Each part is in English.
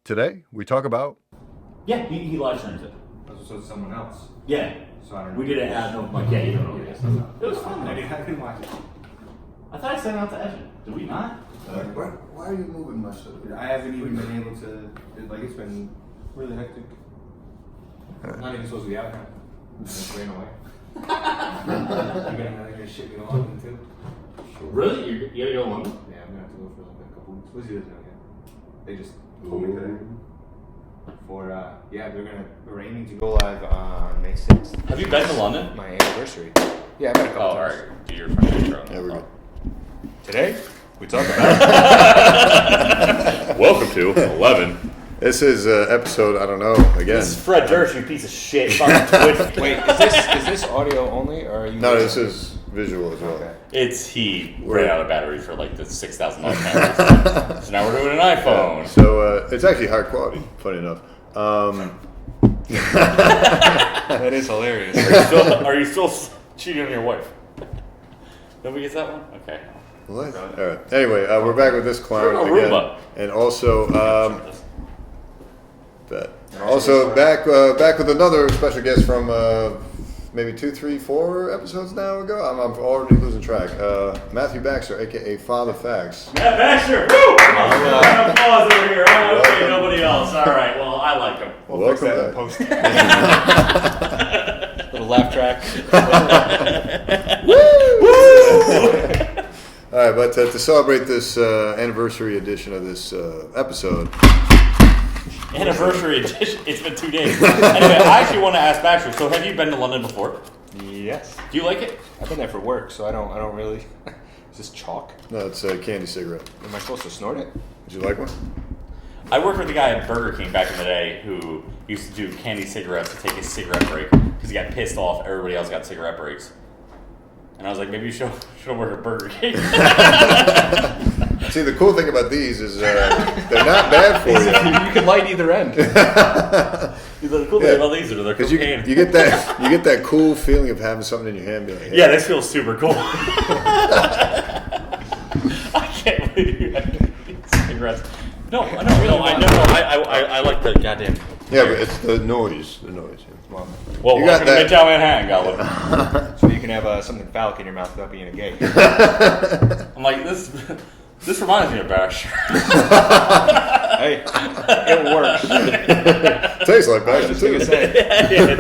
Today, we talk about... Yeah, he live streams it. So it's someone else. Yeah. So I don't We know. did it at no like, yeah, you don't know who it is. It was fun. I didn't watch it. I thought I sent it out to Evan. Did we not? Why are you moving much? I haven't even been able to, it's been really hectic. Not even supposed to be out here. I just ran away. You're gonna ship me to London too? Really? You're going to London? Yeah, I'm gonna have to go for like a couple weeks. Lizzie doesn't know yet. They just told me today. We're aiming to go live on May 6th. Have you been to London? My anniversary. Yeah, I've been a couple Oh, times. alright. Do your front intro. Yeah, we're good. Today, we talk about Welcome to 11. This is episode, I don't know, again. This is Fred Durst, you piece of shit. Fucking Twitch. Wait, is this audio only, or are you? No, this is visual as well. Okay. He ran out of battery for like the $6,000 camera. So now we're doing an iPhone. So it's actually high quality, funny enough. That is hilarious. Are you still cheating on your wife? Nobody gets that one? Okay. What? All right. Anyway, we're back with this clown We're in again. Aruba. And also, back with another special guest from maybe 2, 3, 4 episodes now ago. I'm already losing track. Matthew Baxter, aka Father Facts. Matt Baxter! Woo! Round of applause over here. Oh, okay, nobody else. All right, well, I like him. We'll fix that in Welcome post. Little laugh track. All right, but to celebrate this anniversary edition of this episode, Anniversary edition. It's been 2 days. Anyway, I actually want to ask Baxter. So, have you been to London before? Yes. Do you like it? I've been there for work, so I don't really. Is this chalk? no, it's a candy cigarette. Am I supposed to snort it? Would you like one? I worked with a guy at Burger King back in the day who used to do candy cigarettes to take his cigarette break because he got pissed off everybody else got cigarette breaks. And I was like, maybe you should work at Burger King. See, the cool thing about these is they're not bad for you. You can light either end. The cool thing about these are they're Because cocaine. you get that cool feeling of having something in your hand. Be like, hey. Yeah, this feels super cool. I can't believe you had cigarettes. No, I like the goddamn. Yeah, but it's the noise. The noise. Yeah. Well, You welcome got to that. Midtown Manhattan, Goblin. So you can have something phallic in your mouth without being a gay. I'm like, this reminds me of Bash. Hey, it works. Tastes like I was that just too. gonna say. Yeah, it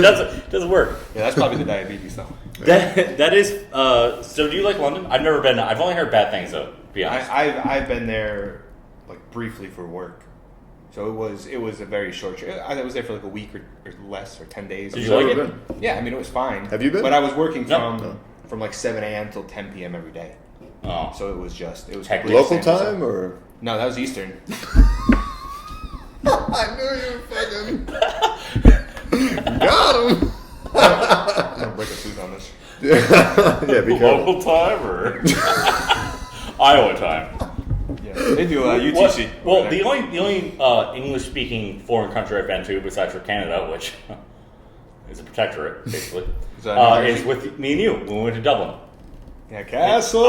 doesn't work. Yeah, that's probably the diabetes though. That is. So, do you like London? I've never been. I've only heard bad things, though. To be honest. I've been there like briefly for work, so it was a very short trip. I was there for like a week or less or 10 days. Did you like Never it? been. Yeah, I mean it was fine. Have you been? But I was working No. from like 7 a.m. till 10 p.m. every day, Oh, so it was Hectic. complete Local standard. time or? No, that was Eastern. I knew you fucking got him. I'm gonna break a tooth on this. Yeah, be careful. local time or Iowa time. Yeah, they do UTC. Well, the only English-speaking foreign country I've been to, besides for Canada, which is a protectorate, basically, Is that New is with me and you when we went to Dublin. Yeah, Castle.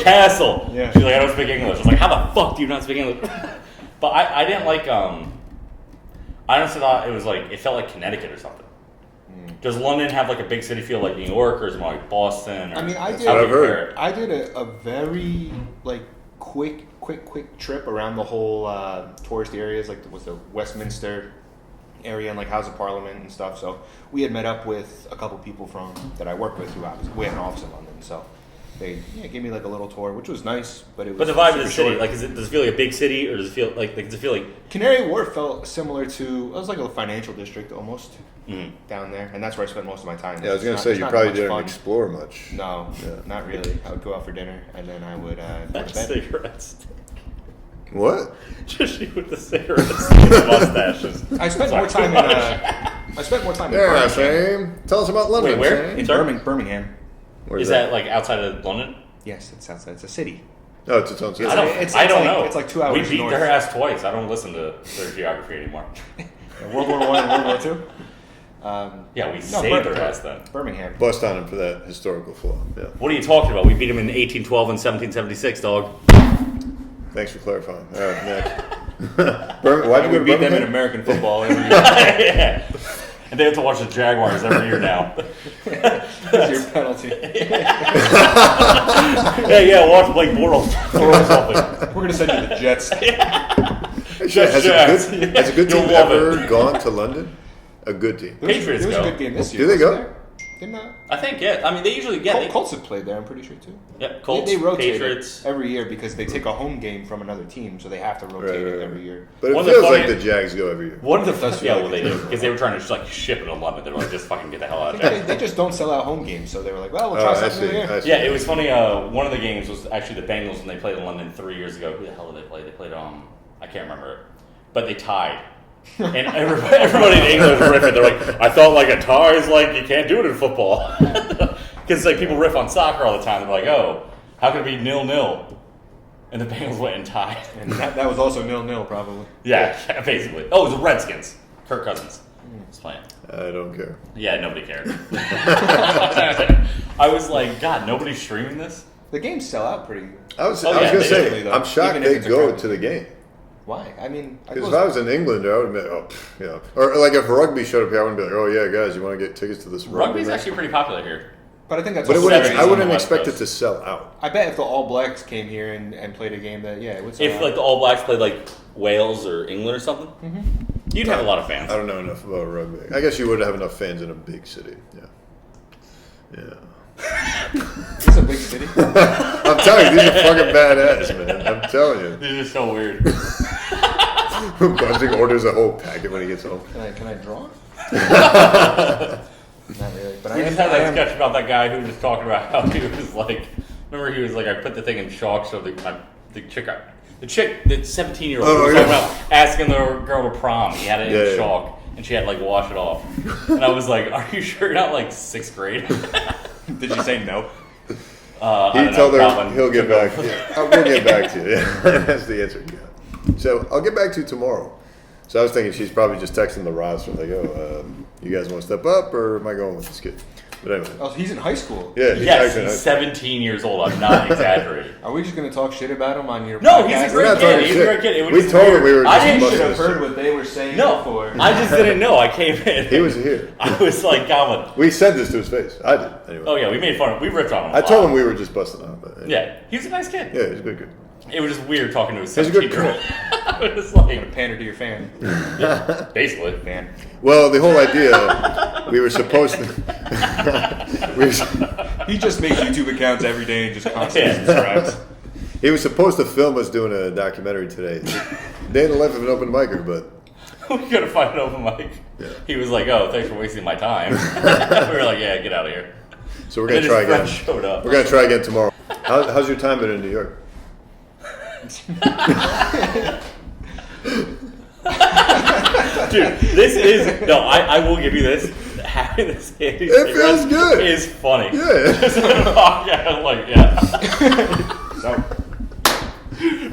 Castle. Yeah. She's like, I don't speak English. I was like, how the fuck do you not speak English? But I didn't like. I honestly thought it was like it felt like Connecticut or something. Does London have like a big city feel like New York, or is it more like Boston? Or, I mean, I did- how do you I've heard. compare it? I did a very like quick trip around the whole tourist areas, like was the Westminster area and like House of Parliament and stuff. So we had met up with a couple people from that I worked with who obviously we had an office in London. So they gave me like a little tour, which was nice. But it was But the vibe of super the city, short. like, does it feel like a big city, or does it feel like Canary Wharf felt similar to it was like a financial district almost down there, and that's where I spent most of my time. Yeah, I was It's gonna not- say it's you not probably much didn't fun. explore much. No, Yeah. not really. I would go out for dinner and then I would go to bed. cigarettes? What? Just you with the cigarettes, and the mustaches. I spent Sorry. more time in. I spent more time in Yeah, Birmingham. Sam. Tell us about London. Wait, where? Sam. In Sorry? Birmingham. Where's Is that like outside of London? Yes, it's outside. It's a city. Oh, it's its own city. I don't. it's I don't like- know. it's like 2 hours We beat north. their ass twice. I don't listen to their geography anymore. World War I and World War II. Yeah, we No, saved their ass then. Birmingham. Bust on him for that historical flaw. Yeah. What are you talking about? We beat them in 1812 and 1776, dog. Thanks for clarifying. All right, next. Why'd you We go to beat them in Birmingham? American football every year. Yeah. And they have to watch the Jaguars every year now. That's your penalty. Yeah, watch Blake Bortles or something. We're gonna send you the Jets. Has Jags. a good You'll team love ever gone to London? A good team. Patriots There was go. a good game this year. Do they wasn't go? there? Didn't I think, yeah. I mean, they usually get Colts have played there, I'm pretty sure, too. Yeah, Colts, they rotate Patriots. it every year because they take a home game from another team, so they have to rotate it every year. But it One of the feels like funny- the Jags go every year. One of the does feel yeah, like well, they it. do because they were trying to just like ship it in London. They were like, just fucking get the hell out of They, there. they just don't sell out home games, so they were like, well, we'll Oh, try I something see. new here. I see. Yeah, it was funny. One of the games was actually the Bengals when they played in London 3 years ago. Who the hell did they play? They played I can't remember it, but they tied. And everybody in England was riffing. They're like, I thought like a tie is like you can't do it in football because like people riff on soccer all the time. They're like, oh, how could it be 0-0? And the Bengals went and tied. And that was also 0-0, probably. Yeah, basically. Oh, it was the Redskins. Kirk Cousins was playing. I don't care. Yeah, nobody cared. I was like, God, nobody's streaming this? The games sell out pretty. I was Oh, going yeah, to they say, usually, though, I'm shocked even if they it's a go crowded to the game. Why? I mean, Because if I was in England, I would have been, Or like if rugby showed up here, I wouldn't be like, oh yeah, guys, you want to get tickets to this rugby Rugby's match? actually pretty popular here. but I think that's But it also wouldn't, very I on the wouldn't West expect it Coast. to sell out. I bet if the All Blacks came here and played a game, that it would sell If out. like the All Blacks played like Wales or England or something, you'd have a lot of fans. I don't know enough about rugby. I guess you would have enough fans in a big city. Yeah. It's a big city. I'm telling you, these are fucking badass, man. I'm telling you. This is so weird. Bunting orders a whole packet when he gets home. Can I draw? Not really, but We I just had I that am- sketch about that guy who was talking about how he was like, remember he was like, I put the thing in chalk so the chick, the 17-year-old Oh, was yeah. talking about asking the girl to prom. He had it Yeah, in yeah. chalk and she had to like wash it off. And I was like, are you sure you're not like 6th grade? Did you say no? I He don't told know, her Calvin. he'll get back. Yeah, we'll get back to you. Yeah, that's the answer. Yeah. So I'll get back to you tomorrow. So I was thinking she's probably just texting the roster like, oh, you guys want to step up or am I going with this kid? But anyway, Oh, he's in high school. yeah, he's Yes, texting he's us. 17 years old. I'm not exaggerating. Are we just going to talk shit about him on your No, podcast? he's a We're great not kid. talking He's a shit. great kid. It was We just told him weird. we were I just didn't busting should have his heard shit. what they were saying No, before. I just didn't know. I came in. He was here. I was like, Calvin. We said this to his face. I did. Anyway. Oh yeah, we made fun of him. We ripped on him. I told him we were just busting out. But anyway. Yeah, he was a nice kid. Yeah, he's a good kid. It was just weird talking to his He's a good 17-year-old. It was like, Pander to your fan. basically. Fan. Well, the whole idea, we were supposed to. He just makes YouTube accounts every day and just constantly Yeah. subscribes. He was supposed to film us doing a documentary today. Day in the life of an open micer, but We gotta find an open mic. Yeah. He was like, "Oh, thanks for wasting my time." We were like, "Yeah, get out of here." so we're And gonna then try his friend again. showed up. We're gonna try again tomorrow. How's your time been in New York? Dude, this is no. I will give you this. Having this It feels good. is funny. Yeah. Just in the podcast, like yeah. So,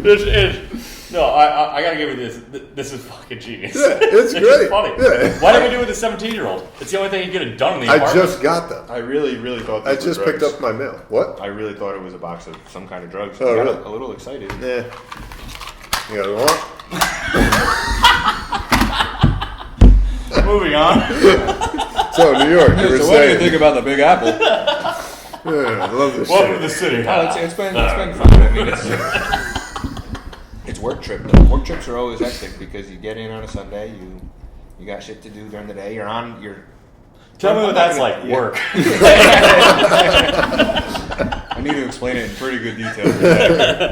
This is no. I gotta give you this. This is fucking genius. Yeah, it's This great. is funny. Yeah. Why did we do it with the 17-year-old? It's the only thing he could have done in the I apartment. just got them. I really thought I these just were picked drugs. up my mail. What? I really thought it was a box of some kind of drugs. Oh, I got really? a little excited. Yeah. You got one? Moving on. So New York, you were So what do you saying? think about the Big Apple? Yeah, I love this Welcome to shit. the city. Oh, it's been fun. I mean, it's work trip. Though. Work trips are always hectic because you get in on a Sunday, you got shit to do during the day. You're Tell me I'm what not that's gonna- like. yeah. Work. I need to explain it in pretty good detail.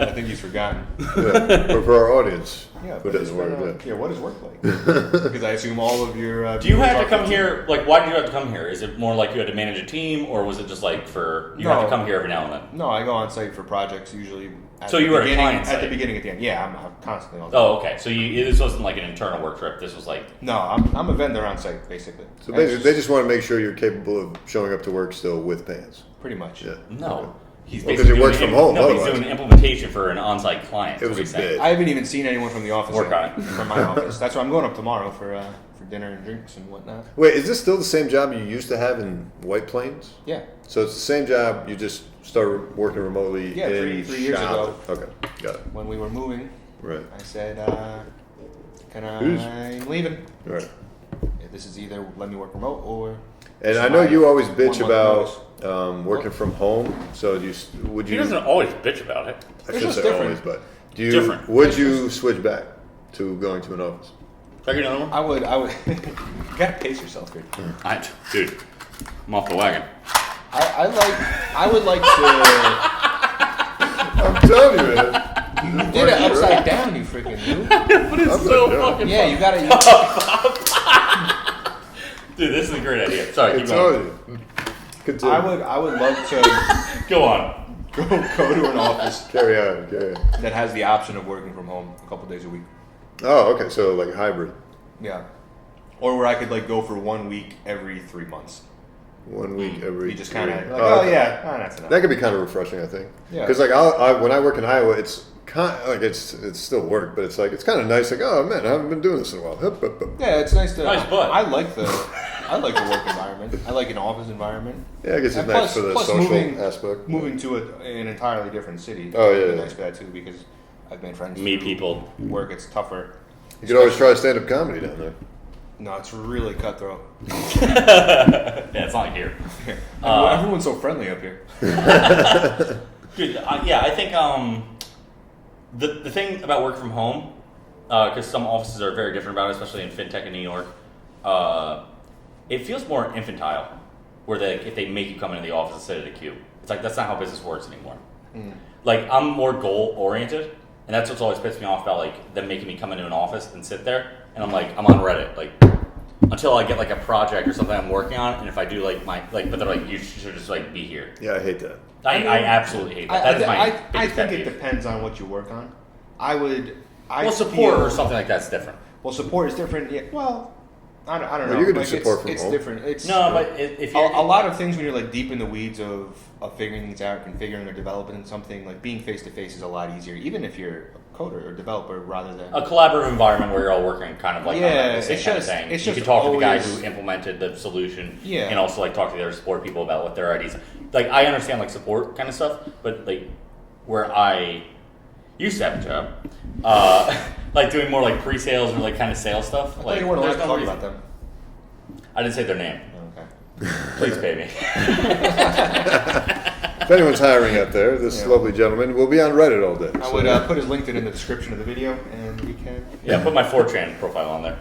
I think he's forgotten. Yeah. But for our audience, Yeah, who but it's doesn't been, work, yeah. yeah. What is work like? Because I assume all of your. Do you viewers have to are come from- here? Like, why did you have to come here? Is it more like you had to manage a team, or was it just like for you have to No. come here every now and then? No, I go on site for projects usually. At So the you were at a beginning- client at the site? beginning, at the end. Yeah, I'm constantly on. Oh, okay. So this wasn't like an internal work trip. This was like No, I'm a vendor on site basically. So And basically, it's they just want to make sure you're capable of showing up to work still with pants. pretty much. Yeah. no. He's Well, 'cause basically he works doing from home, No, he's otherwise. doing an implementation for an on-site client. It was is a what he's saying. bid. I haven't even seen anyone from the office. Work yet, on it. From my office. That's why I'm going up tomorrow for dinner and drinks and whatnot. Wait, is this still the same job you used to have in White Plains? Yeah. So it's the same job. You just started working remotely. Yeah, in three years shop. ago. Okay, got it. When we were moving, Right. I said, and I'm leaving. Right. This is either let me work remote or. And I know you always 1 bitch month about working from home. So would He you? you always bitch about it. I It's should just say different. always, but Different. would you switch back to going to an office? Can I get another one? I would. You gotta pace yourself here. Dude, I'm off the wagon. I would like to. I'm telling you, man. You did it upside down, you freaking dude. But it's I'm so like, fucking Yeah, you gotta. Dude, this is a great idea. Sorry, I keep told going. you. Continue. I would love to Go on. go to an office Carry on. that has the option of working from home a couple days a week. Oh, okay. So like hybrid. Yeah. Or where I could like go for 1 week every 3 months. 1 week every. You just kind of three. like, okay. that's enough. That could be kind of refreshing, I think. Yeah. Because like when I work in Iowa, it's kind like it's still work, but it's like it's kind of nice. Like, oh man, I haven't been doing this in a while. Hup, hup, hup. Yeah, it's nice to. Nice butt. I like the work environment. I like an office environment. Yeah, I guess it's And nice for the social moving, aspect. Moving to an entirely different city. Oh, yeah, would be yeah. nice for that too because I've made friends. Meet through people. Work, it's tougher. You could always try stand-up comedy down there. No, it's really cutthroat. Yeah, it's not here. Everyone's so friendly up here. Dude, yeah, I think the thing about work from home, because some offices are very different about it, especially in fintech in New York, it feels more infantile, where if they make you come into the office and sit at a queue. It's like, that's not how business works anymore. Like, I'm more goal-oriented, and that's what's always pissed me off about, like, them making me come into an office and sit there, and I'm like, I'm on Reddit, like, until I get, like, a project or something I'm working on, and if I do, like, but they're like, you should just, like, be here. Yeah, I hate that. I absolutely hate that. That is my I biggest pet think it peeve. depends on what you work on. Support feel- or something like that's different. Well, support is different. Yeah, well, I don't know. Well, you can do Like, support from it's home. different. It's No, but if a, you're a lot of things when you're like deep in the weeds of figuring things out, configuring or developing something, like being face to face is a lot easier, even if you're a coder or developer rather than a collaborative environment where you're all working kind of like Yeah, on the same it's kind just- of thing. it's You just can talk to the guy always- who implemented the solution, Yeah. and also like talk to the other support people about what their ideas. Like I understand like support kind of stuff, but like where I used to have a job, like doing more like pre-sales or like kind of sales stuff. I thought Like you weren't allowed there's to no talk reason. about them. I didn't say their name. Okay. Please pay me. If anyone's hiring out there, this Yeah. lovely gentleman will be on Reddit all day. I so- would put his LinkedIn in the description of the video, and we can. Yeah, put my 4chan profile on there.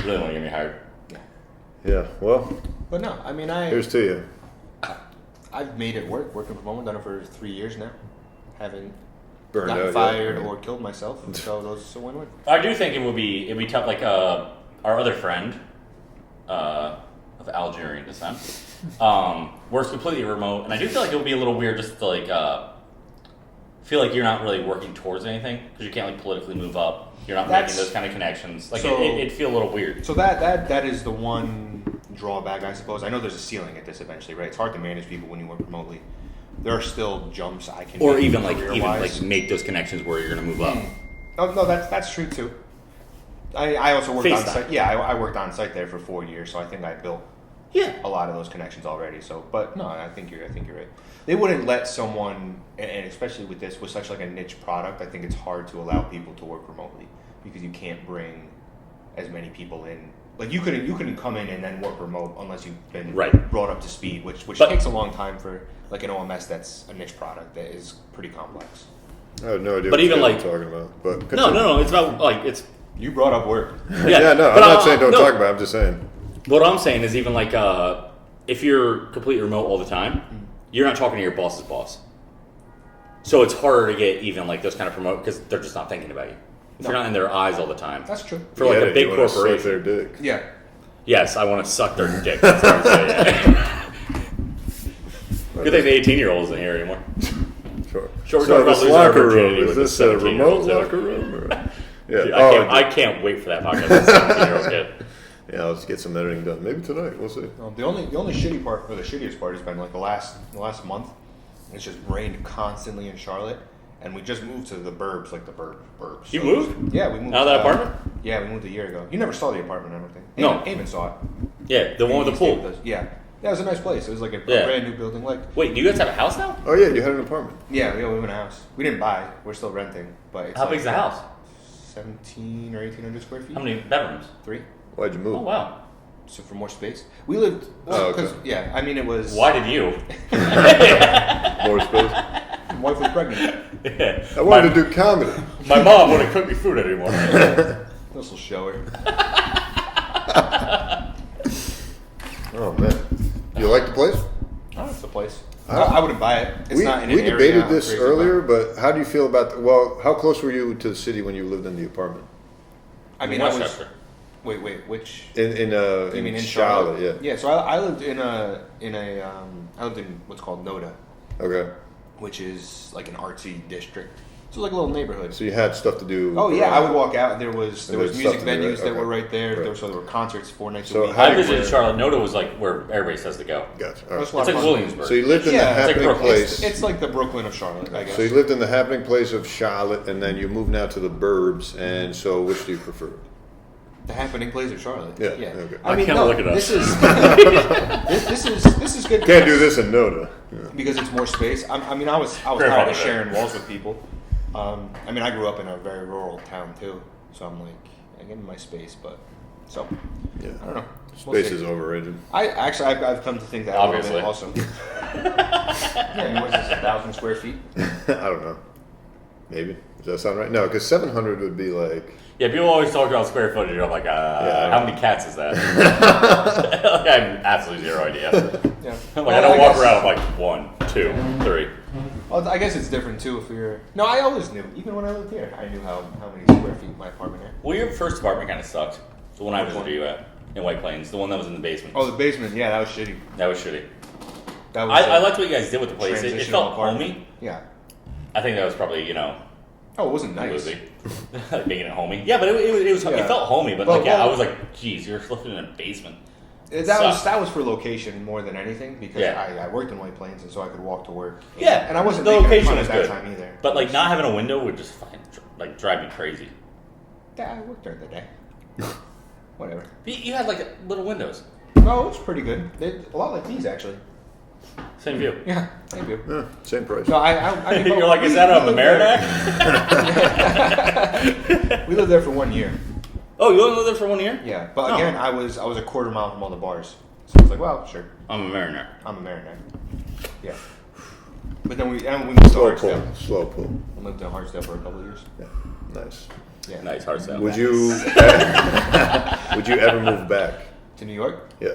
Really want to get me hired. Yeah. Well, But no, I mean, here's to you. I've made it work, working from home. I've done it for 3 years now. Haven't Burned gotten out yet. fired or killed myself. So those are a win-win. I do think it'd be tough. Like our other friend of Algerian descent works completely remote, and I do feel like it would be a little weird just to like feel like you're not really working towards anything because you can't like politically move up. You're not That's- making those kind of connections. Like So- it'd feel a little weird. So that is the one drawback, I suppose. I know there's a ceiling at this eventually, right? It's hard to manage people when you work remotely. There are still jumps I can Or make even like career-wise. make those connections where you're gonna move up. Oh no, that's true too. I also worked on FaceTime. site. Yeah, I worked on site there for 4 years, so I think I built Yeah. a lot of those connections already. So, but no, I think you're right. They wouldn't let someone, and especially with this, with such like a niche product, I think it's hard to allow people to work remotely because you can't bring as many people in. Like you couldn't come in and then work remote unless you've been Right. brought up to speed, which But- takes a long time for like an OMS that's a niche product that is pretty complex. I have no idea But what even, you guys like- are talking about. But No. It's about like it's. You brought up work. Yeah, no, I'm but not saying don't no. talk about it. I'm just saying. What I'm saying is even like if you're completely remote all the time, you're not talking to your boss's boss. So it's harder to get even like those kind of promote because they're just not thinking about you. If you're not in their eyes all the time. That's true. For like Get a it, big you wanna suck corporation. their dick. Yeah. Yes, I want to suck their dick. That's what I'm saying. Good thing the 18-year-old isn't here anymore. Sure. Sure, we're So talking about this losing our locker virginity room, is with this the a remote 17-year-old too. locker room? Or? Yeah. Dude, Oh, I can't wait for that podcast. With a 17-year-old kid. yeah, let's get some editing done. Maybe tonight. We'll see. The only shitty part, or the shittiest part, has been like the last month. It's just rained constantly in Charlotte, and we just moved to the burbs, like the burbs. You So- moved? Yeah, we moved. Out of that apartment? Yeah, we moved a year ago. You never saw the apartment, I don't think. No. Eamon saw it. Yeah, the one with the He stayed pool. with us. Yeah, it was a nice place. It was like a Yeah. brand new building. Like, Wait, do you guys have a house now? Oh yeah, you had an apartment. yeah, we live in a house. We didn't buy. We're still renting. But it's How like big's the house? 17 or 1800 square feet. How many bedrooms? 3. Why'd you move? Oh wow. So for more space, we lived. Oh, okay. Cause, yeah, I mean it was. Why did you? More space? My wife was pregnant. Yeah. I wanted to do comedy. My mom wouldn't cook me food anymore. This will show her. Oh man, you like the place? Oh, it's the place. I- I wouldn't buy it. It's we not in an we area debated I'm this crazy earlier, about. but how do you feel about? Well, how close were you to the city when you lived in the apartment? I mean, I was. Westchester. Wait, which? In You mean in Charlotte? Charlotte? Yeah. Yeah. So I lived in a I lived in what's called Noda, Okay. which is like an artsy district. So like a little neighborhood. So you had stuff to do. Oh yeah, around. I would walk out. There was And music there's stuff to do, venues right? that were Okay. right there. Right. There were concerts 4 nights So a week. how I did visited you- Charlotte. Noda was like where everybody says to go. Gotcha. All That's right. why It's like fun. Williamsburg. So you lived in Yeah, the it's like happening Brooklyn. place. It's like the Brooklyn of Charlotte, I guess. So you lived in the happening place of Charlotte, and then you moved now to the burbs. And so, which do you prefer? The happening place of Charlotte. Yeah, okay. I can't look it up. This is this is good. Can't do this in Noda. Yeah. because it's more space. I mean, I was tired Grandfather of did. sharing walls with people. I mean, I grew up in a very rural town too, so I'm like, I give me my space, but so Yeah. I don't know. We'll Space see. is overrated. I've come to think that Obviously. a little bit also. Yeah, I mean, what is this, 1,000 square feet? I don't know. Maybe. Does that sound right? No, because 700 would be like. Yeah, people always talk about square footage. I'm like, Yeah. how many cats is that? Like, I have absolutely zero idea. Yeah. Like, Well, I don't walk guess- around with like 1, 2, 3. Well, I guess it's different too if you're. No, I always knew. Even when I lived here, I knew how many square feet my apartment had. Well, your first apartment kind of sucked. The one I visited you at in White Plains, the one that was in the basement. Oh, the basement. Yeah, that was shitty. That was shitty. That was. I liked what you guys did with the place. It transitional felt apartment. homey. Yeah. I think that was probably Oh, it wasn't nice. Woozy. Like making it homey. Yeah, but it was Yeah. it felt homey. But Well, like, yeah, well- I was like, geez, you're living in a basement. That was for location more than anything because Yeah. I worked in White Plains and so I could walk to work. Yeah, and I wasn't the making a location ton was at that good. time either. But like not having a window would just fucking like drive me crazy. Yeah, I worked during the day. Whatever. You had like little windows. No, it's pretty good. A lot like these actually. Same view. Yeah, thank you. Yeah, same price. No, I mean, You're like, is we- that we a lived Merrimack? there- We lived there for 1 year. Oh, you only lived there for 1 year? Yeah, but Oh. again, I was a quarter mile from all the bars, so I was like, well, sure, I'm a Mariner. I'm a Mariner. Yeah. But then we moved to Slow Hartsdale. pull. Slow pull. I lived in Hartsdale for a couple of years. Yeah. Nice. Yeah. Nice hard sell. Would you? Would you ever move back? To New York? Yeah.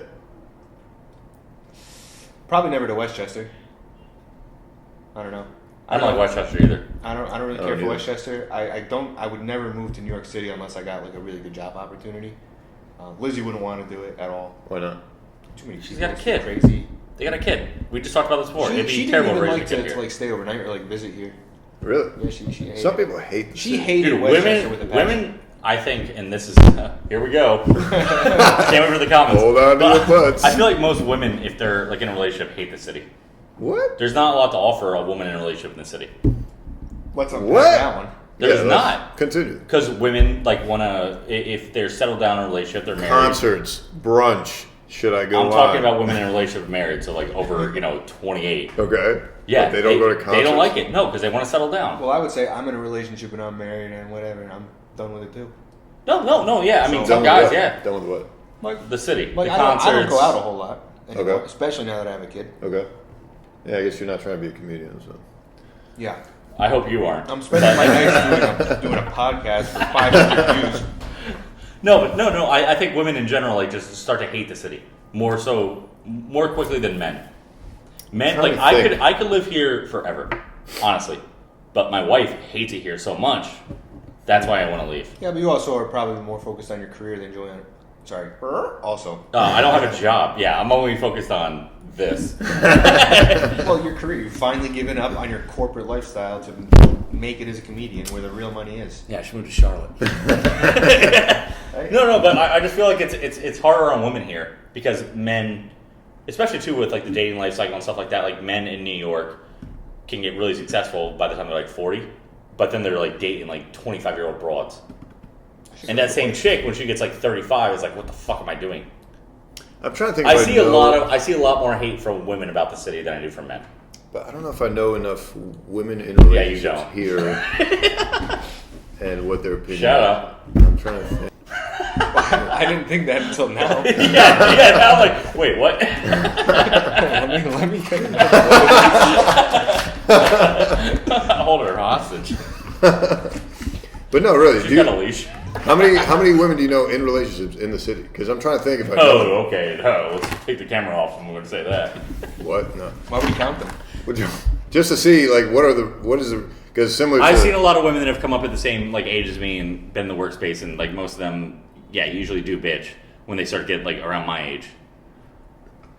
Probably never to Westchester. I don't know. I don't like Westchester either. I don't really I care don't for either. Westchester. I would never move to New York City unless I got like a really good job opportunity. Lizzie wouldn't want to do it at all. Why not? Too many. She's people, got a it's kid. Crazy. They got a kid. We just talked about this before. It'd be She didn't terrible even raising like a kid to here. like stay overnight or like visit here. Really? Yeah, she hated Some it. people hate. The She city. hated Dude, Westchester with a passion. women, I think, and this is here we go. Can't wait for the comments. Hold on to But your butts. I feel like most women, if they're like in a relationship, hate the city. What? There's not a lot to offer a woman in a relationship in the city. Let's unpack What? that one. There's Yeah, let's not. Continue. Because women like want to, if they're settled down in a relationship, they're married. Concerts, brunch. Should I go I'm talking on? about women in a relationship married, so like over 28. Okay. Yeah, But they don't go to concerts. They don't like it. No, because they want to settle down. Well, I would say I'm in a relationship and I'm married and whatever, and I'm done with it too. No. Yeah, I mean, Done some with guys, what? yeah. Done with what? Like, The city, like the I concerts. don't go out a whole lot anymore, Okay. especially now that I have a kid. Okay. Yeah, I guess you're not trying to be a comedian, so. Yeah, I hope you aren't. I'm spending my nights doing a podcast for 500 views. No. I think women in general like just start to hate the city more quickly than men. Men, trying like to think. I could live here forever, honestly, but my wife hates it here so much. That's why I want to leave. Yeah, but you also are probably more focused on your career than Julian. Sorry. Also. I don't have a job. Yeah, I'm only focused on this. Well, your career. You've finally given up on your corporate lifestyle to make it as a comedian where the real money is. Yeah, she moved to Charlotte. Right? No, but I just feel like it's harder on women here because men, especially too with like the dating life cycle and stuff like that, like men in New York can get really successful by the time they're like 40, but then they're like dating like 25-year-old broads. And that same chick, when she gets like 35, is like, what the fuck am I doing? I'm trying to think. I if see know, I see a lot more hate from women about the city than I do from men. But I don't know if I know enough women in Yeah, you relationships don't. here and what their opinion. Shout out. I'm trying to think. I didn't think that until now. yeah. Now I'm like, wait, what? let me think about Hold her hostage. But no, really. She's got a leash. How many women do you know in relationships in the city? Because I'm trying to think if I know. Oh, okay. No, let's take the camera off and we're gonna say that. What? No. Why would you count them? Would you, just to see like what is the because similar. I've to, seen a lot of women that have come up at the same like age as me and been in the workspace, and like most of them, yeah, usually do bitch when they start getting like around my age.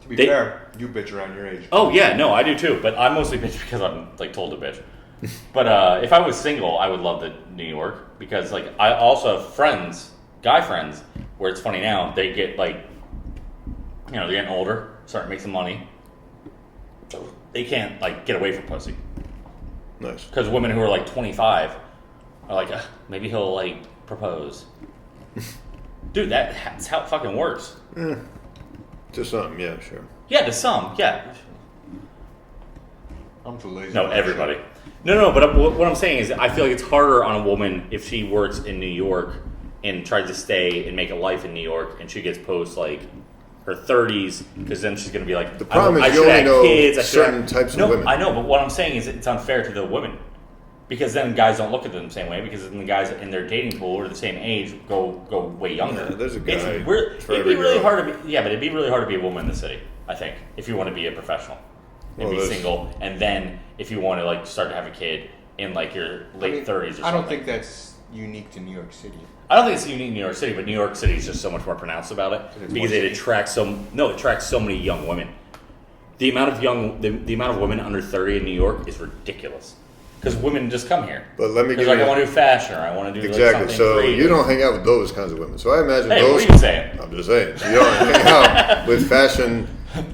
To be fair, you bitch around your age. Oh yeah, no, I do too. But I mostly bitch because I'm like told to bitch. But if I was single, I would love the New York because like I also have friends, guy friends, where it's funny now they get like, you know, they're getting older, starting to make some money. They can't like get away from pussy. Nice. Because women who are like 25 are like, maybe he'll like propose. Dude, that's how it fucking works. Just something, yeah, sure. Yeah, to some, yeah. I'm too lazy. No, everybody. No, but what I'm saying is I feel like it's harder on a woman if she works in New York and tries to stay and make a life in New York and she gets post like her 30s because then she's going to be like, The problem I is you should only have know kids, I should certain have... types of No, women. I know, but what I'm saying is it's unfair to the women because then guys don't look at them the same way because then the guys in their dating pool are the same age go way younger. Yeah, there's a guy It'd for be every really girl. hard to be, yeah, but it'd be really hard to be a woman in the city, I think, if you want to be a professional and Well, be there's- single, and then if you want to like start to have a kid in like your late 30s or something. I don't think that's unique to New York City. I don't think it's unique in New York City, but New York City is just so much more pronounced about it It's because more it attracts so many young women. The amount of the amount of women under 30 in New York is ridiculous because women just come here. But let me Because give like you I want to do fashion or I want to do exactly. like something So creative. you don't hang out with those kinds of women. So I imagine Hey, those. what are you saying? I'm just saying. So you don't hang out with fashion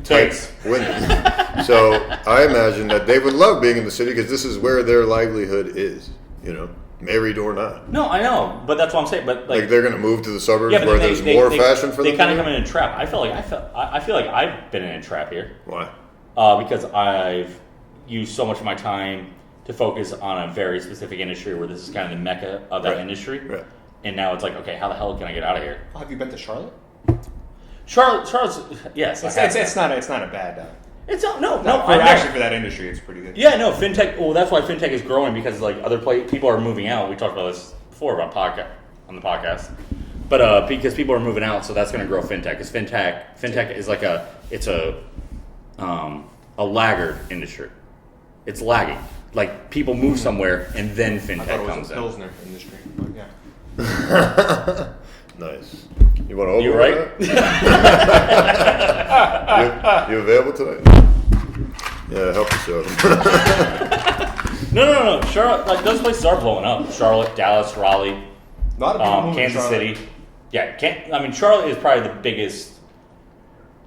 type Thanks. women. So I imagine that they would love being in the city because this is where their livelihood is. You know, married or not. No, I know, but that's what I'm saying. But Like they're going to move to the suburbs yeah, but where then there's more fashion for them. They kind to of do? come in a trap. I feel like I've been in a trap here. Why? Because I've used so much of my time to focus on a very specific industry where this is kind of the mecca of that Right. industry. Right. And now it's like, okay, how the hell can I get out of here? Oh, have you been to Charlotte? Charlotte's, yes. It's not a bad. It's no. Actually, for that industry, it's pretty good. Yeah, no, fintech. Well, that's why fintech is growing because like other people are moving out. We talked about this before on the podcast, but because people are moving out, so that's going to grow fintech. Because fintech is like a laggard industry. It's lagging. Like people move somewhere and then I thought fintech it comes was a in. Pilsner industry, but yeah. Nice. You want to open You right? You available tonight? Yeah, help yourself. No. Charlotte, like those places are blowing up. Charlotte, Dallas, Raleigh, A lot of people move to Kansas Charlotte. City. Yeah, Charlotte is probably the biggest.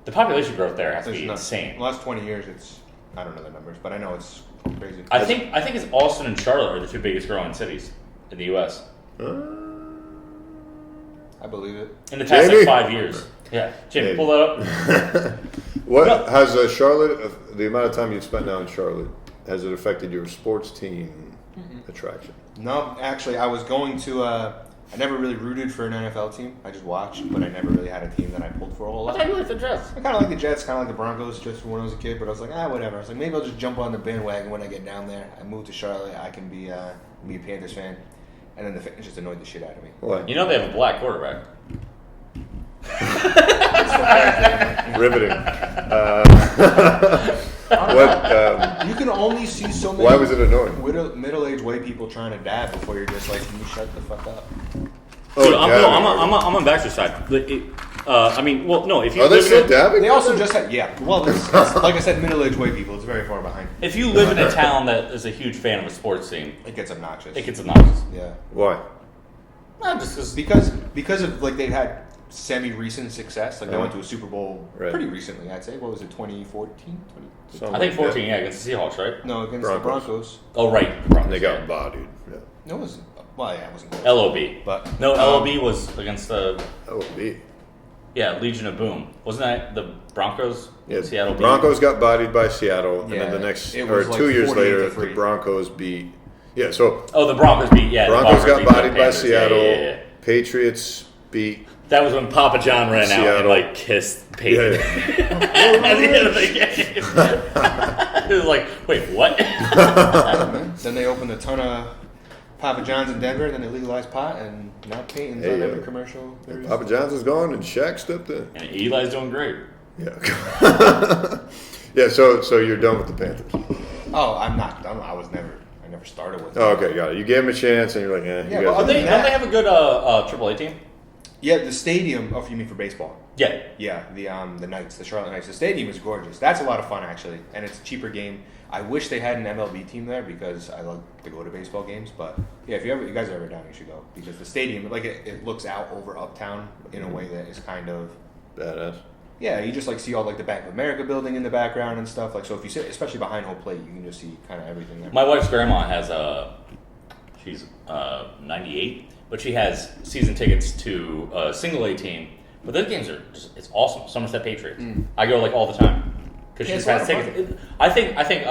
The population growth there has to It's be nuts. insane. The last 20 years, I don't know the numbers, but I know it's crazy. I think it's Austin and Charlotte are the two biggest growing cities in the U.S. I believe it. in the past Jamie? like 5 years. Yeah, Jamie, Hey. pull that up. What No. has Charlotte? The amount of time you've spent now in Charlotte has it affected your sports team attraction? No, actually, I was going to. I never really rooted for an NFL team. I just watched, but I never really had a team that I pulled for a whole lot. I like the dress. I kind of like the Jets, kind of like the Broncos, just when I was a kid. But I was like, whatever. I was like, maybe I'll just jump on the bandwagon when I get down there. I moved to Charlotte. I can be a Panthers fan. And then the fans just annoyed the shit out of me. Why? You know they have a black quarterback. Riveting. What? You can only see so many. Why was it annoying? Middle-aged white people trying to dab before you're just like, can you shut the fuck up? Dude, Oh, I'm on Baxter's side. If you Are they live still in dabbing? They also just had, well, it's like I said, middle-aged white people. It's very far behind. if you live in a town that is a huge fan of a sports team, It gets obnoxious. it gets obnoxious. Yeah. Why? Not just 'cause- Because of like they've had semi-recent success. Like they went to a Super Bowl Right. pretty recently. I'd say. What was it? 2014? Something I think like that. 14, yeah, against the Seahawks, right? No, against Broncos. the Broncos. Oh, right. And they got bodied. Yeah. No, it was. Well, yeah, it wasn't. Close. LOB. But No, LOB was against the Oh, me. Legion of Boom. Wasn't that the Broncos? Yeah, Seattle beat? Broncos got bodied by Seattle, and Yeah, then the next it or was like 2 years later, 48-3. the Broncos beat Yeah, so Oh, the Broncos beat. Yeah, the Broncos got beat the bodied by Panthers. Seattle. Yeah. Patriots beat. That was when Papa John ran out and Seattle. like kissed Peyton Yeah. at the end of the game. It was like, wait, what? Then they opened a ton of Papa John's in Denver, then they legalized pot, and now Peyton's Hey, on yo. every commercial. there is. Papa John's is gone and Shaq stepped in. And Eli's doing great. Yeah. Yeah. So you're done with the Panthers. Oh, I'm not done. I never started with. Oh, them. okay, got it. You gave him a chance, and you're like, Yeah, you but guys. other Don't than they have a good AAA team? Yeah, the stadium. Oh, you mean for baseball? Yeah. Yeah, the Knights, the Charlotte Knights. The stadium is gorgeous. That's a lot of fun actually, and it's a cheaper game. I wish they had an MLB team there because I love to go to baseball games. But yeah, if you guys are ever down, you should go because the stadium, like it looks out over Uptown in a way that is kind of Badass. yeah. You just like see all like the Bank of America building in the background and stuff. Like so, if you sit, especially behind home plate, you can just see kind of everything there. My wife's grandma has she's 98, but she has season tickets to a single A team. But those games are it's awesome. Somerset Patriots. I go like all the time because Yeah, she it's a has lot of tickets. I think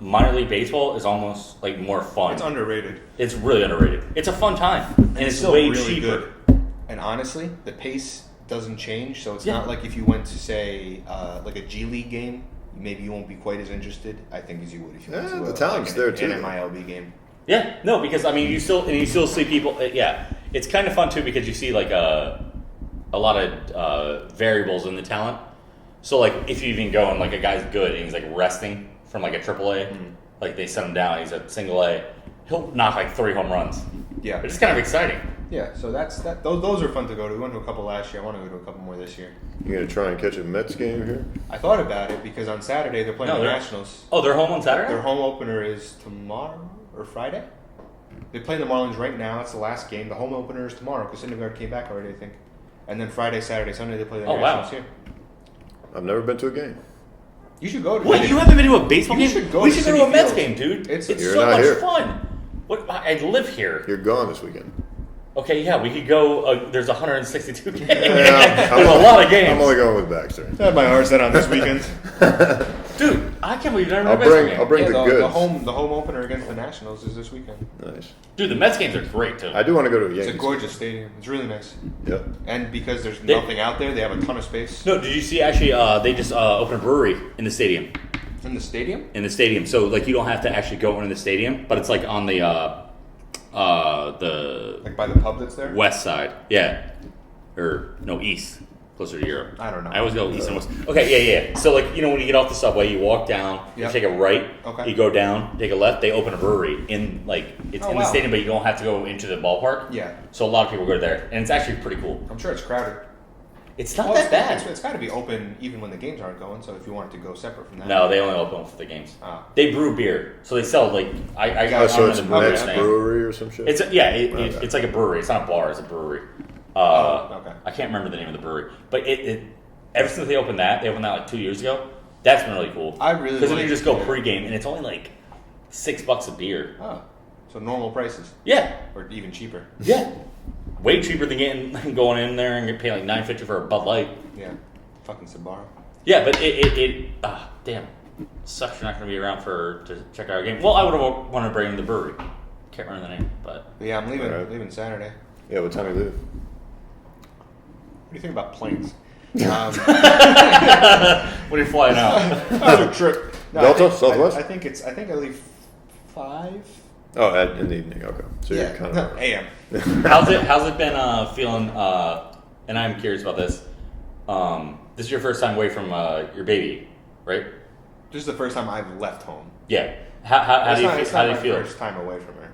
minor league baseball is almost like more fun. It's underrated. It's really underrated. It's a fun time and it's still way really cheaper. good. And honestly, the pace doesn't change, so it's Yeah. not like if you went to say like a G League game, maybe you won't be quite as interested. I think as you would if you went Yeah, to the a, talent's like there, an too. MILB game. Yeah, no, because I mean, you still see people. Yeah, it's kind of fun too because you see like a lot of variables in the talent. So like, if you even go and like a guy's good and he's like resting from like a AAA, like they set him down, he's at single A, he'll knock like 3 home runs. Yeah, It's kind of exciting. yeah. So that's that. Those are fun to go to. We went to a couple last year. I want to go to a couple more this year. You gonna try and catch a Mets game here? I thought about it because on Saturday they're playing No, the they're- Nationals. Oh, they're home on Saturday. Their home opener is tomorrow or Friday. They play the Marlins right now. It's the last game. The home opener is tomorrow because Syndergaard came back already, I think. And then Friday, Saturday, Sunday they play the Oh, wow. Nationals here. I've never been to a game. You should go to. Wait, you haven't been to a baseball You game? should go we to should go to Citi a Mets Field. game, dude. It's- It's You're so not much here. fun. What? I live here. You're gone this weekend. Okay, yeah, we could go. There's 162 games. Yeah, There's a lot of games. I'm only going with Baxter. I had my heart set on this weekend. Dude, I can't believe you've never I'll been to a baseball bring game. I'll bring Yeah, the goods. the home opener against the Nationals is this weekend. Nice. Dude, the Mets games are great too. I do want to go to a It's Yankees. a gorgeous stadium. It's really nice. Yep. And because there's They- nothing out there, they have a ton of space No, did you see actually? They just opened a brewery in the stadium. in the stadium. So like you don't have to actually go into the stadium, but it's like on the Like by the pub that's there. west side. Yeah, or no, east, closer to Europe. I don't know. I always go east and west. Okay, yeah. So like when you get off the subway, you walk down, Yep. you take a right, Okay. you go down, take a left. They open a brewery in like it's Oh, in the wow. stadium, but you don't have to go into the ballpark. Yeah. So a lot of people go there, and it's actually pretty cool. I'm sure it's crowded. It's not Well, that bad. It's got to be open even when the games aren't going. So if you wanted to go separate from that. No, they only open for the games. Ah. They brew beer, so they sell like I Oh, got so it's Mets okay. Brewery or some shit. It's it's like a brewery. It's not a bar. It's a brewery. Okay. I can't remember the name of the brewery, but it ever since they opened that like 2 years ago. That's been really cool. I really because then like- you just go yeah. pregame and it's only like $6 a beer. Oh, so normal prices Yeah, or even cheaper. yeah, way cheaper than going in there and paying like $9.50 for a Bud Light. Yeah, fucking Sbarro. Yeah, but damn, sucks you're not going to be around to check out our game. Well, I would have wanted to bring in the brewery. Can't remember the name, but But yeah, I'm leaving. Alright. Leaving Saturday. Yeah, what time you leave? What do you think about planes? when you're flying out. Another trip. No, Delta? I think, Southwest? I think I leave 5. Oh, in the evening. Okay. So you're kind of. AM. How's it been feeling? And I'm curious about this. This is your first time away from your baby, right? This is the first time I've left home. Yeah. How do you It's feel? How not do you my feel? first time away from her.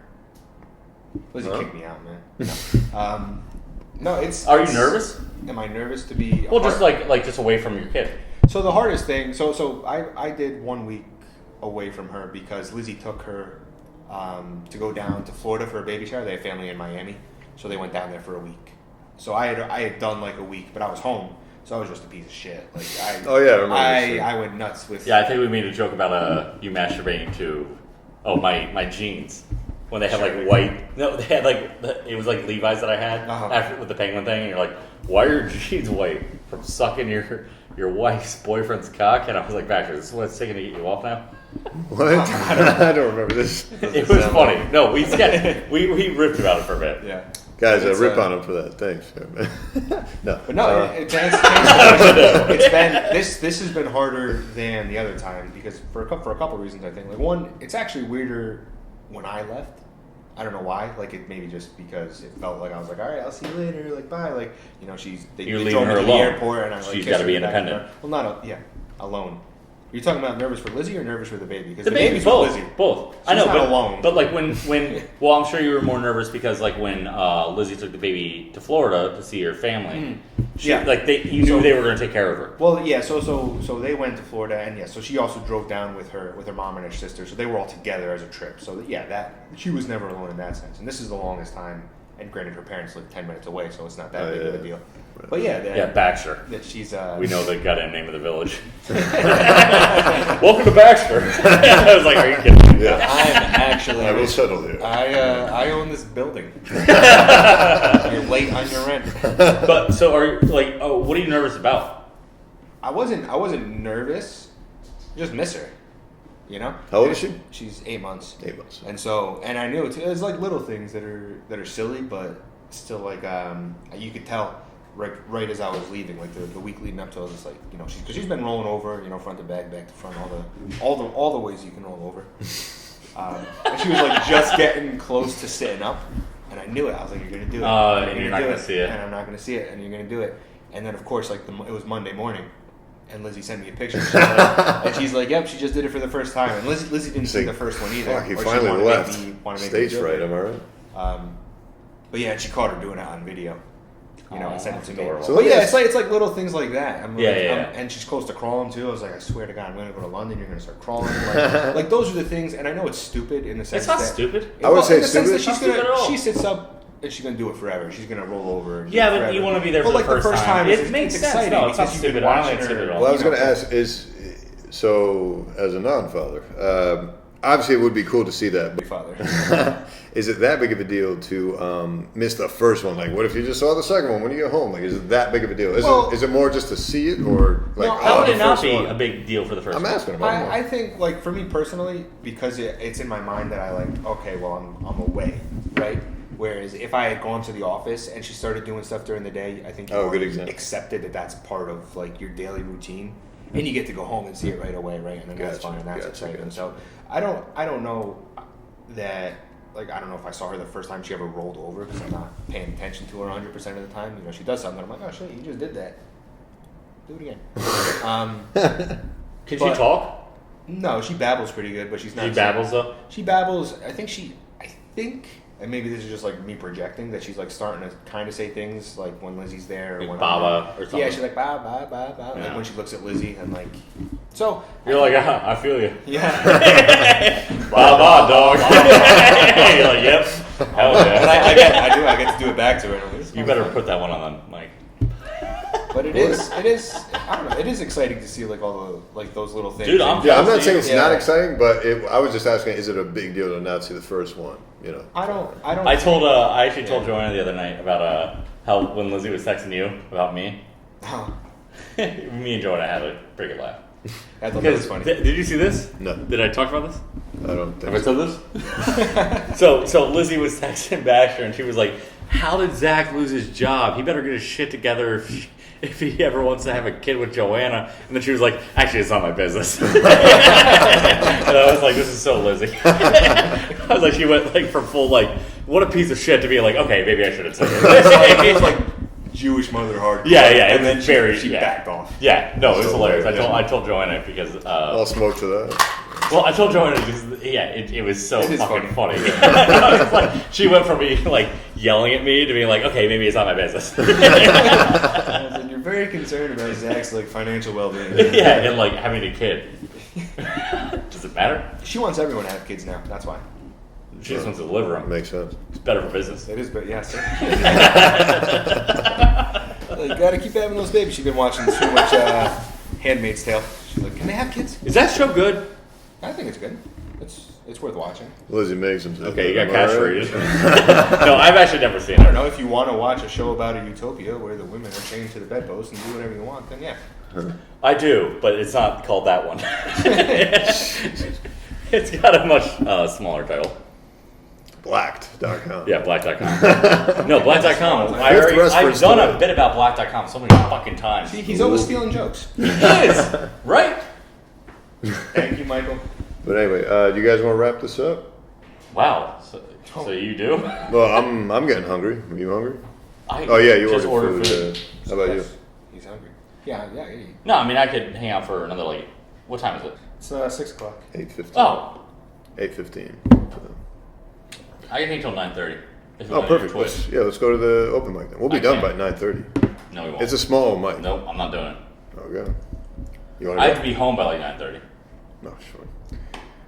Lizzie Huh? kicked me out, man. No, it's. Are you it's- nervous? Am I nervous to be? Well, just apart? like just away from your kid. So the hardest thing, so I did 1 week away from her because Lizzie took her to go down to Florida for a baby shower. They have family in Miami, so they went down there for a week. So I had done like a week, but I was home, so I was just a piece of shit. Like Oh, yeah, I remember you saying. I went nuts with. Yeah, I think we made a joke about you masturbating to my jeans when they had like white. No, they had like it was like Levi's that I had Uh-huh. after with the penguin thing, and you're like, why are your jeans white from sucking your wife's boyfriend's cock? And I was like, Baxter, this is what it's taking to get you off now. What? I don't remember this. It was funny. No, we ripped about it for a bit. Yeah. Guys, I It's, rip on him for that. Thanks. No. But no, to answer it's been this has been harder than the other time because for a couple of reasons I think. Like one, it's actually weirder when I left. I don't know why. Like it maybe just because it felt like I was like, all right, I'll see you later. Like bye. Like they You're they leaving drove me her to the alone. airport and I like She's kissed gotta her be in the back of the independent. car. Well, not alone. You're talking about nervous for Lizzie or nervous for the baby? Because The the baby, baby's both, with Lizzie. both. She's I know, not but alone. But like when well, I'm sure you were more nervous because like when Lizzie took the baby to Florida to see her family, Yeah. you knew they were going to take care of her. Well, yeah. So they went to Florida, and yeah. So she also drove down with her mom and her sister. So they were all together as a trip. So yeah, that she was never alone in that sense. And this is the longest time. And granted, her parents live 10 minutes away, so it's not that big of a deal. But yeah, Yeah, Baxter. that she's. We know the goddamn name of the village. Welcome to Baxter. I was like, are you kidding me? Yeah. I'm actually. I will settle here. I own this building. You're late on your rent. But so are you like? Oh, what are you nervous about? I wasn't nervous. Just miss her. You know. How old is she? She's 8 months. 8 months. And I knew it's like little things that are silly, but still like you could tell right as I was leaving, like the week leading up to it, I was just like because she's been rolling over, front to back to front, all the ways you can roll over. And she was like just getting close to sitting up, and I knew it. I was like, you're gonna do it. And you're not gonna see it. And I'm not gonna see it, and you're gonna do it. And then of course it was Monday morning. And Lizzie sent me a picture. She's like, yep, she just did it for the first time. And Lizzie didn't see the first one either. Fuck, he Or she finally wanted left. to make me Stage do fright, it. am I right? But yeah, and she caught her doing it on video. And sent it to me. adorable. So But yeah, yes. it's like little things like that. Yeah. And she's close to crawling too. I was like, I swear to God, I'm gonna go to London. You're gonna start crawling. Like those are the things. And I know it's stupid in the sense It's not that stupid. I would say in the sense stupid. that It's not stupid at all. she sits up. And she's gonna do it forever. She's gonna roll over. And do Yeah, it but forever. you want to be there But for like the first time. It's, It makes it's sense. exciting No, it's not because you've been stupid. I don't watching think it's stupid her. at all. Well, I was going to ask so as a non-father, obviously it would be cool to see that, Big father. but is it that big of a deal to miss the first one? Like, what if you just saw the second one when you get home? Like, is it that big of a deal? Is it more just to see it, or like, No, How would the it not first be one? a big deal for the first I'm one? asking about more. I think, like, for me personally, because it's in my mind that I like, okay, well, I'm away, right? Whereas if I had gone to the office and she started doing stuff during the day, I think you good example. accepted that that's part of like your daily routine, and you get to go home and see it right away, right? And then that's Gotcha, fine, and that's gotcha, exciting. gotcha. So I don't know that. Like, I don't know if I saw her the first time she ever rolled over because I'm not paying attention to her 100% of the time. She does something, I'm like, oh shit, you just did that. Do it again. Can she But- talk? No, she babbles pretty good, but she's not. She babbles though. She babbles. I think, and maybe this is just like me projecting that she's like starting to kind of say things like when Lizzie's there or Like when Baba or something. Yeah, she's like ba ba ba ba. Yeah. Like when she looks at Lizzie and like, so You're like, I feel you. yeah. Baba, dog. You're like, yep. Hell And yeah. I get to do it back to her. And I'm like, You better put that one on the mic. But it is. I don't know. It is exciting to see like all the those little things. Dude, I'm Yeah, I'm not saying it's Yeah. not exciting, but I was just asking, is it a big deal to not see the first one? I don't. I actually told Yeah. Joanna the other night about how when Lizzie was texting you about me, Oh, me and Joanna had a pretty good laugh. I thought that was Because funny. did you see this? No. Did I talk about this? I don't think Have I said this? so Lizzie was texting Baxter and she was like, "How did Zach lose his job? He better get his shit together if he ever wants to have a kid with Joanna." And then she was like, "Actually, it's not my business." And I was like, "This is so Lizzie." I was like, she went like from full like, "What a piece of shit," to be like, "Okay, maybe I should have said It was it." like Jewish mother hard. Yeah, And it then was very she yeah. backed off. Yeah, no, it was So hilarious. hilarious. I told Joanna because all smoke to that. well, I told Joanna because it was so It is fucking funny. I was like, she went from being like yelling at me to being like, okay, maybe it's not my business. I was like, you're very concerned about Zach's like financial well-being. Yeah, and like having a kid. Does it matter? She wants everyone to have kids now. That's why. She just wants to deliver them. Makes sense. It's better for business. It is, but yes. You gotta keep having those babies. She's been watching too much Handmaid's Tale. She's like, can they have kids? Is that show good? I think it's good. It's worth watching. Lizzie makes them. Okay, you got Am I cash right? for it. No, I've actually never seen I it. don't know if you want to watch a show about a utopia where the women are chained to the bedpost and do whatever you want. Then yeah. I do, but it's not called that one. It's got a much smaller title. Blacked.com. Yeah, black.com. No, black.com. Fifth I've reference done to a it. bit about black.com so many fucking times. See, he's always stealing jokes. He is, right? Thank you, Michael. But anyway, do you guys want to wrap this up? Wow. So you do? Well, I'm getting hungry. Are you hungry? I Oh yeah, you just ordered food. How about you? Yes, he's hungry. Yeah. No, I mean I could hang out for another like. What time is it? It's 6 o'clock. 8:15. Oh, 8:15. I can hang till 9:30. Oh, perfect. Let's go to the open mic then. We'll be I done can't. by 9:30. No, we won't. It's a small mic. Nope, I'm not doing it. Okay. You want I to have to be home by like 9:30. No, sure.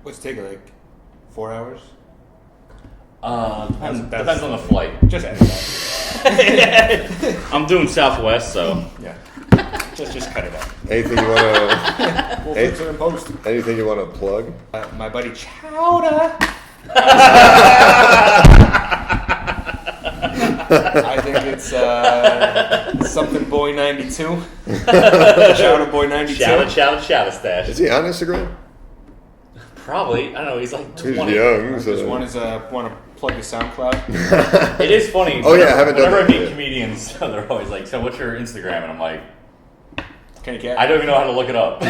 What's it take, like 4 hours? Depends on the flight. Just edit that. I'm doing Southwest, so Yeah. Just cut it out. Anything you want to? We'll Hey. fix it in post. Anything you want to plug? My buddy Chowder. I think it's something boy 92. Chowder boy 92. shout stash. Is he on Instagram? Probably. I don't know. He's like He's 20. young. Just So. want to plug his SoundCloud. It is funny. Oh, yeah, I haven't done Whenever I that meet yet. comedians, they're always like, "So what's your Instagram?" And I'm like, Can you get? "I don't even know how to look it up."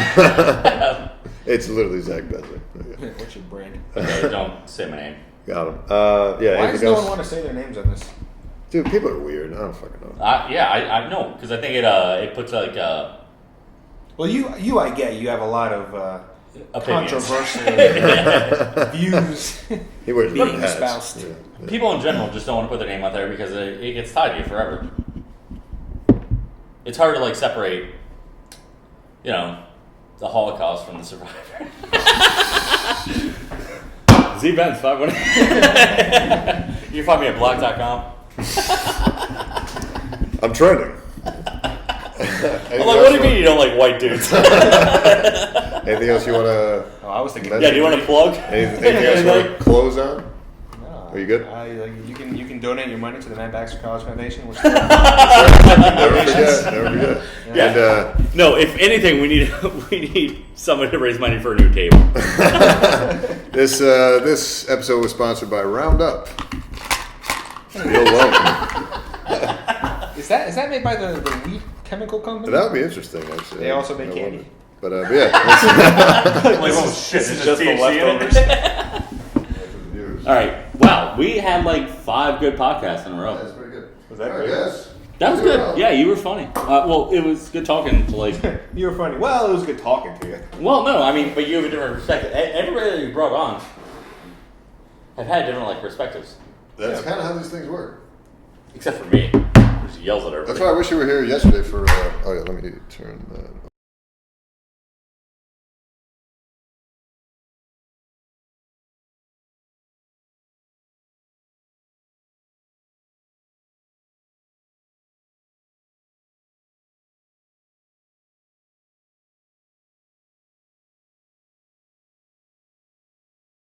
It's literally Zach Bentley. Okay. What's your brand? Don't say my name. Got him. Yeah. Why does Anything no else? one want to say their names on this? Dude, people are weird. I don't fucking know. Yeah, I know because I think it puts like Well, you I get. You have a lot of opinions. controversial views. He wears Being red hats. espoused. Yeah. People in general just don't want to put their name out there because it gets tied to you forever. It's hard to like separate, the Holocaust from the survivor. Z Benz 518. You can find me at black.com. I'm trending. I'm like, what do you mean you don't like white dudes? Anything else you want to? Oh, I was thinking. Yeah, do you want to plug? Anything else you want to close on? No, Are you good? You can donate your money to the Matt Baxter College Foundation. Which Never forget. Never forget. Yeah. And No, if anything, we need someone to raise money for a new table. this episode was sponsored by Roundup. You'll love it. is that made by the weed chemical company? That would be interesting, actually. They also make I candy. wonder. But yeah. that's- Like, oh shit, This is it's just the THC in it? leftovers. All right. Wow, we had like 5 good podcasts in a row. pretty good. Was that I great? guess. That was You did good. well. Yeah, you were funny. Well, it was good talking to like. You were funny. Well, it was good talking to you. Well, no, I mean, but you have a different perspective. Everybody that you brought on have had different like perspectives, That's kind of how these things work. except for me, who just yells at everybody. That's why I wish you were here yesterday for. Oh yeah, let me turn that.